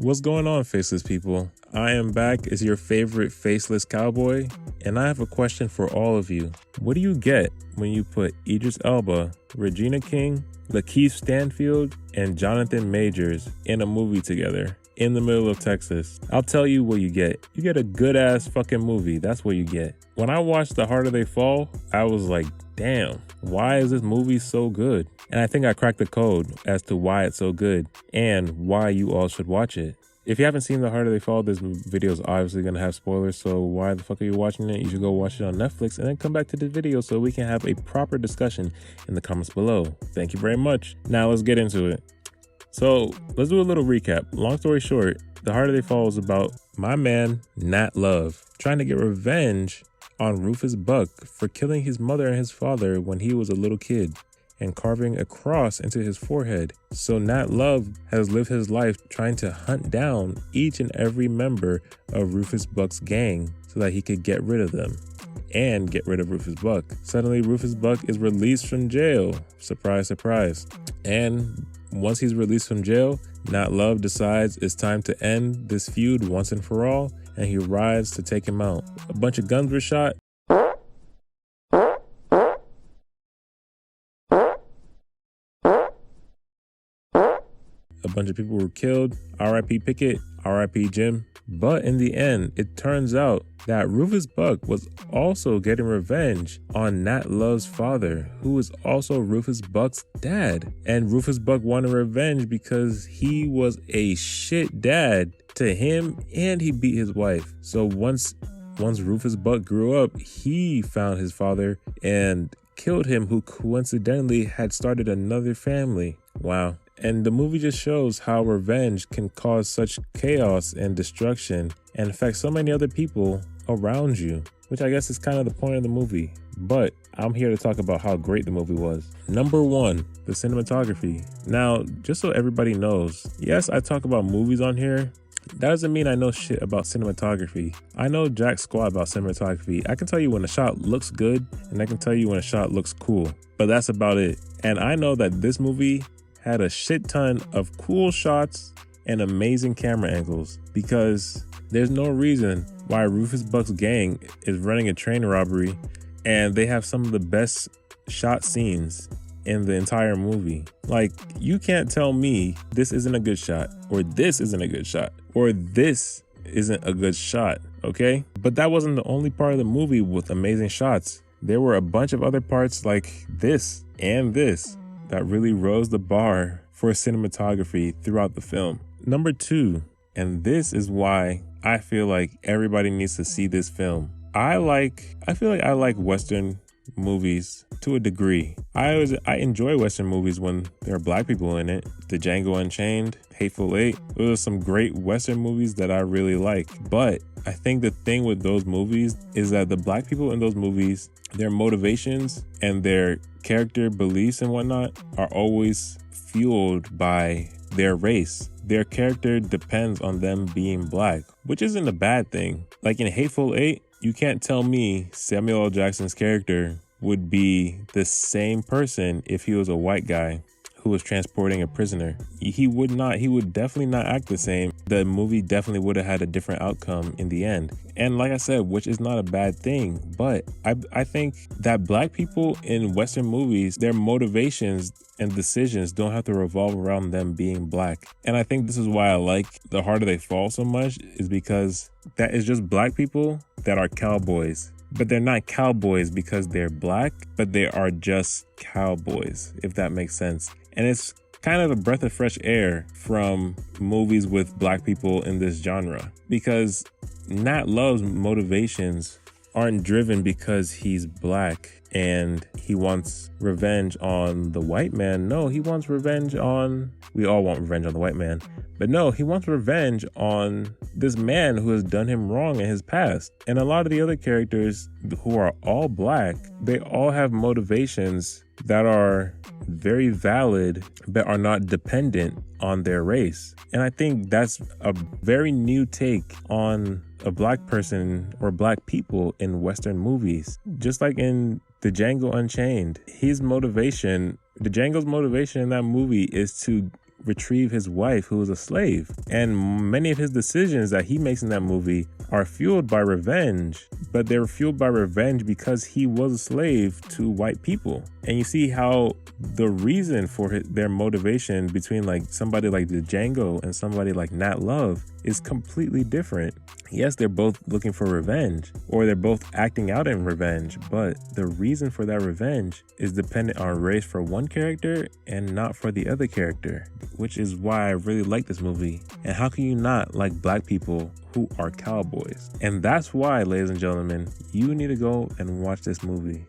What's going on, faceless people? I am back as your favorite faceless cowboy, and I have a question for all of you. What do you get when you put Idris Alba, Regina King, Lakeith Stanfield, and Jonathan Majors in a movie together in the middle of Texas? I'll tell you what you get. You get a good-ass fucking movie. That's what you get. When I watched The Harder They Fall, I was like, damn, why is this movie so good? And I think I cracked the code as to why it's so good and why you all should watch it. If you haven't seen The Harder They Fall, this video is obviously going to have spoilers, so why the fuck are you watching it? You should go watch it on Netflix and then come back to the video so we can have a proper discussion in the comments below. Thank you very much. Now let's get into it. So let's do a little recap. Long story short, The Harder They Fall is about my man, Nat Love, trying to get revenge on Rufus Buck for killing his mother and his father when he was a little kid and carving a cross into his forehead. So Nat Love has lived his life trying to hunt down each and every member of Rufus Buck's gang so that he could get rid of them and get rid of Rufus Buck. Suddenly, Rufus Buck is released from jail. Surprise, surprise. And once he's released from jail, Nat Love decides it's time to end this feud once and for all, and he arrives to take him out. A bunch of guns were shot. A bunch of people were killed. R.I.P. Pickett, R.I.P. Jim. But in the end, it turns out that Rufus Buck was also getting revenge on Nat Love's father, who is also Rufus Buck's dad. And Rufus Buck wanted revenge because he was a shit dad to him and he beat his wife. So once Rufus Buck grew up, he found his father and killed him, who coincidentally had started another family. Wow. And the movie just shows how revenge can cause such chaos and destruction and affect so many other people around you, which I guess is kind of the point of the movie. But I'm here to talk about how great the movie was. Number one, the cinematography. Now, just so everybody knows, yes, I talk about movies on here. That doesn't mean I know shit about cinematography. I know jack squat about cinematography. I can tell you when a shot looks good, and I can tell you when a shot looks cool. But that's about it. And I know that this movie had a shit ton of cool shots and amazing camera angles, because there's no reason why Rufus Buck's gang is running a train robbery and they have some of the best shot scenes in the entire movie. Like, you can't tell me this isn't a good shot, or this isn't a good shot, or this isn't a good shot, okay? But that wasn't the only part of the movie with amazing shots. There were a bunch of other parts like this and this that really rose the bar for cinematography throughout the film. Number two, and this is why I feel like everybody needs to see this film. I feel like I like Western movies to a degree. I enjoy Western movies when there are black people in it. The Django Unchained, Hateful Eight, those are some great Western movies that I really like. But I think the thing with those movies is that the black people in those movies, their motivations and their character beliefs and whatnot are always fueled by their race. Their character depends on them being black, which isn't a bad thing. Like in Hateful Eight, you can't tell me Samuel L. Jackson's character would be the same person if he was a white guy who was transporting a prisoner. He would definitely not act the same. The movie definitely would have had a different outcome in the end. And like I said, which is not a bad thing, but I think that black people in Western movies, their motivations and decisions don't have to revolve around them being black. And I think this is why I like The Harder They Fall so much, is because that is just black people that are cowboys. But they're not cowboys because they're black, but they are just cowboys, if that makes sense. And it's kind of a breath of fresh air from movies with black people in this genre, because Nat Love's motivations aren't driven because he's black and he wants revenge on the white man. No, he wants revenge on, we all want revenge on the white man, but no, he wants revenge on this man who has done him wrong in his past. And a lot of the other characters who are all black, they all have motivations that are very valid, but are not dependent on their race. And I think that's a very new take on a black person or black people in Western movies. Just like in the Django Unchained, Django's motivation in that movie is to retrieve his wife who was a slave. And many of his decisions that he makes in that movie are fueled by revenge, but they're fueled by revenge because he was a slave to white people. And you see how the reason for their motivation between like somebody like the Django and somebody like Nat Love is completely different. Yes, they're both looking for revenge, or they're both acting out in revenge, but the reason for that revenge is dependent on race for one character and not for the other character, which is why I really like this movie. And how can you not like black people who are cowboys? And that's why, ladies and gentlemen, you need to go and watch this movie.